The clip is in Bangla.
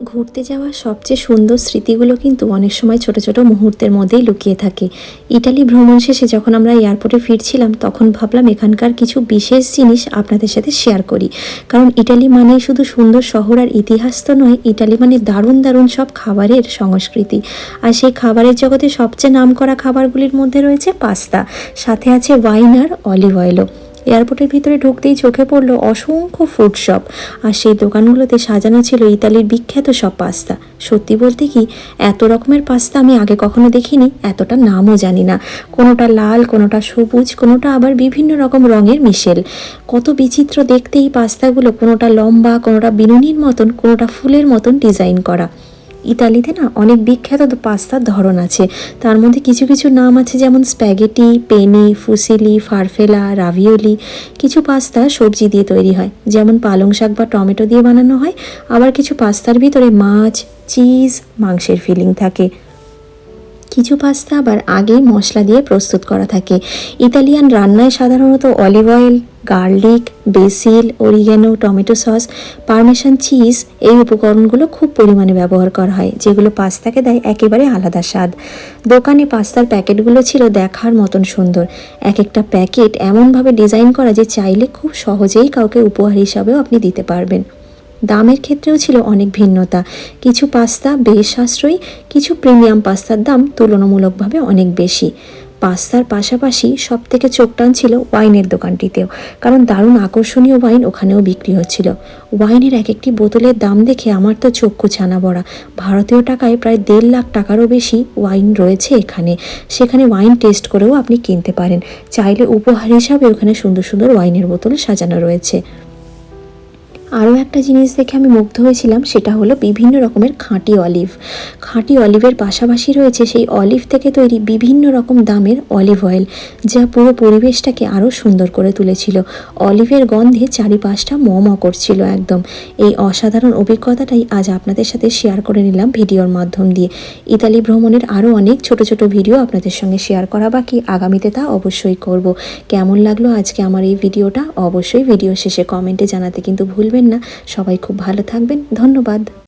ঘুরতে যাওয়া সবচেয়ে সুন্দর স্মৃতিগুলো কিন্তু অনেক সময় ছোট ছোট মুহূর্তের মধ্যেই লুকিয়ে থাকে। ইটালি ভ্রমণ শেষে যখন আমরা এয়ারপোর্টে ফিরছিলাম তখন ভাবলাম এখানকার কিছু বিশেষ জিনিস আপনাদের সাথে শেয়ার করি। কারণ ইটালি মানেই শুধু সুন্দর শহর আর ইতিহাস তো নয়, ইটালি মানে দারুণ দারুণ সব খাবারের সংস্কৃতি। আর সেই খাবারের জগতে সবচেয়ে নামকরা খাবারগুলির মধ্যে রয়েছে পাস্তা, সাথে আছে ওয়াইন আর অলিভ অয়েলও। এয়ারপোর্টের ভিতরে ঢুকতেই চোখে পড়লো অসংখ্য ফুড শপ, আর সেই দোকানগুলোতে সাজানো ছিল ইতালির বিখ্যাত সব পাস্তা। সত্যি বলতে কি, এত রকমের পাস্তা আমি আগে কখনো দেখিনি, এতটা নামও জানি না। কোনোটা লাল, কোনোটা সবুজ, কোনোটা আবার বিভিন্ন রকম রঙের মিশেল। কত বিচিত্র দেখতে এই পাস্তাগুলো, কোনোটা লম্বা, কোনোটা বিনুনির মতন, কোনোটা ফুলের মতন ডিজাইন করা। ইতালিতে না অনেক বিখ্যাত পাস্তার ধরন আছে, তার মধ্যে কিছু কিছু নাম আছে যেমন স্প্যাগেটি, পেনি, ফুসিলি, ফারফেলা, রাভিওলি। কিছু পাস্তা সবজি দিয়ে তৈরি হয়, যেমন পালং শাক বা টমেটো দিয়ে বানানো হয়। আবার কিছু পাস্তার ভিতরে মাছ, চিজ, মাংসের ফিলিং থাকে। কিছু পাস্তা আবার আগেই মশলা দিয়ে প্রস্তুত করা থাকে। ইতালিয়ান রান্নায় সাধারণত olive oil, garlic, basil, oregano, tomato sauce, parmesan cheese এই উপকরণগুলো খুব পরিমাণে ব্যবহার করা হয়, যেগুলো পাস্তাকে দেয় একেবারে আলাদা স্বাদ। দোকানে পাস্তার প্যাকেটগুলো ছিল দেখার মতন সুন্দর। এক একটা প্যাকেট এমনভাবে ডিজাইন করা যে চাইলে খুব সহজেই কাউকে উপহার হিসাবেও আপনি দিতে পারবেন। দামের ক্ষেত্রেও ছিল অনেক ভিন্নতা। কিছু পাস্তা বেশ সাশ্রয়ী, কিছু প্রিমিয়াম পাস্তার দাম তুলনামূলকভাবে অনেক বেশি। পাস্তার পাশাপাশি সব থেকে চোখ টানছিল ওয়াইনের দোকানটিতেও, কারণ দারুণ আকর্ষণীয় ওয়াইন ওখানেও বিক্রি হচ্ছিল। ওয়াইনের এক একটি বোতলের দাম দেখে আমার তো চক্ষু ছানা বড়া। ভারতীয় টাকায় প্রায় 1.5 লাখ টাকারও বেশি ওয়াইন রয়েছে এখানে। সেখানে ওয়াইন টেস্ট করেও আপনি কিনতে পারেন। চাইলে উপহার হিসাবে ওখানে সুন্দর সুন্দর ওয়াইনের বোতল সাজানো রয়েছে। আরও একটা জিনিস দেখে আমি মুগ্ধ হয়েছিলাম, সেটা হলো বিভিন্ন রকমের খাঁটি অলিভ। খাঁটি অলিভের পাশাপাশি রয়েছে সেই অলিভ থেকে তৈরি বিভিন্ন রকম দামের অলিভ অয়েল, যা পুরো পরিবেশটাকে আরও সুন্দর করে তুলেছিল। অলিভের গন্ধে চারিপাশটা ম করছিল একদম। এই অসাধারণ অভিজ্ঞতাটাই আজ আপনাদের সাথে শেয়ার করে নিলাম ভিডিওর মাধ্যম দিয়ে। ইতালি ভ্রমণের আরও অনেক ছোট ছোট ভিডিও আপনাদের সঙ্গে শেয়ার করা বাকি, আগামীতে তা অবশ্যই করব। কেমন লাগলো আজকে আমার এই ভিডিওটা অবশ্যই ভিডিও শেষে কমেন্টে জানাতে কিন্তু ভুলবেন না। সবাই খুব ভালো থাকবেন, ধন্যবাদ।